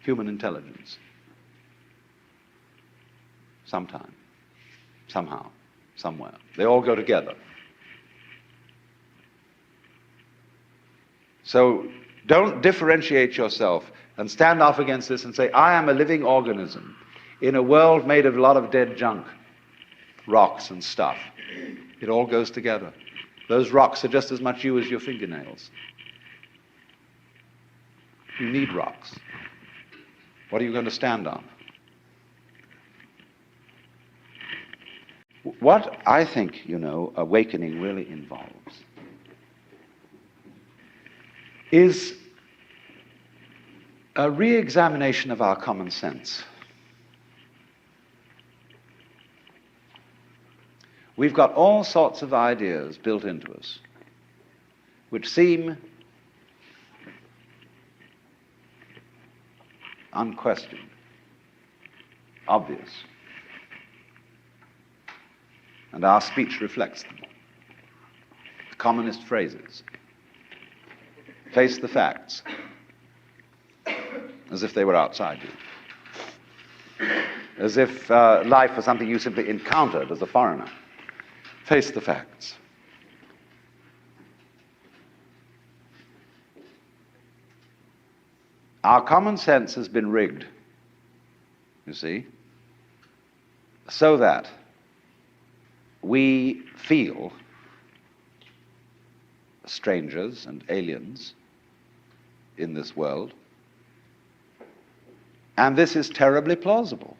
human intelligence. Sometime, somehow, somewhere. They all go together. So don't differentiate yourself and stand off against this and say, I am a living organism in a world made of a lot of dead junk, rocks and stuff. It all goes together. Those rocks are just as much you as your fingernails. You need rocks. What are you going to stand on? What I think, awakening really involves is a re-examination of our common sense. We've got all sorts of ideas built into us which seem unquestioned, obvious. And our speech reflects them. The commonest phrases. Face the facts, as if they were outside you. As if life was something you simply encountered as a foreigner. Face the facts. Our common sense has been rigged, you see, so that we feel strangers and aliens in this world. And this is terribly plausible.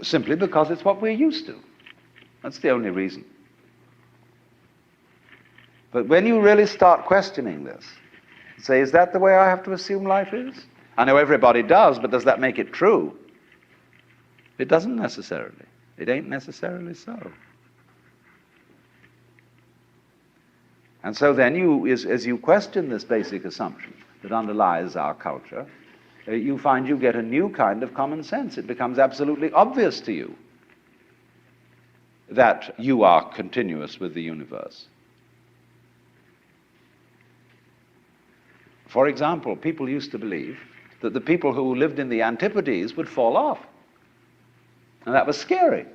Simply because it's what we're used to. That's the only reason. But when you really start questioning this, say, is that the way I have to assume life is? I know everybody does, but does that make it true? It doesn't necessarily. It ain't necessarily so. And so then as you question this basic assumption that underlies our culture, you find you get a new kind of common sense. It becomes absolutely obvious to you that you are continuous with the universe. For example, people used to believe that the people who lived in the Antipodes would fall off. And that was scary.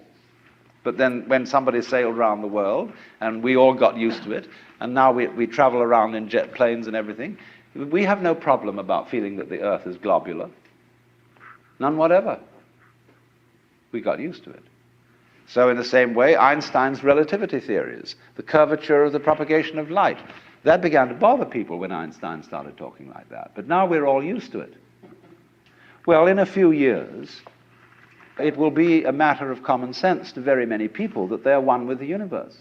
But then when somebody sailed around the world, and we all got used to it, and now we travel around in jet planes and everything, we have no problem about feeling that the Earth is globular. None whatever. We got used to it. So in the same way, Einstein's relativity theories, the curvature of the propagation of light, that began to bother people when Einstein started talking like that. But now we're all used to it. Well, in a few years, it will be a matter of common sense to very many people that they're one with the universe.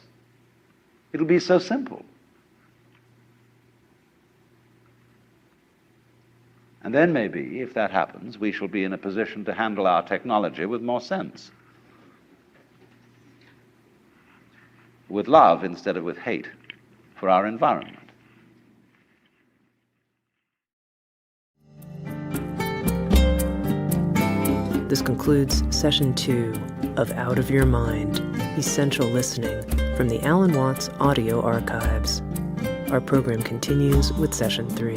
It'll be so simple. And then maybe, if that happens, we shall be in a position to handle our technology with more sense. With love instead of with hate for our environment. This concludes Session 2 of Out of Your Mind, Essential Listening from the Alan Watts Audio Archives. Our program continues with Session 3.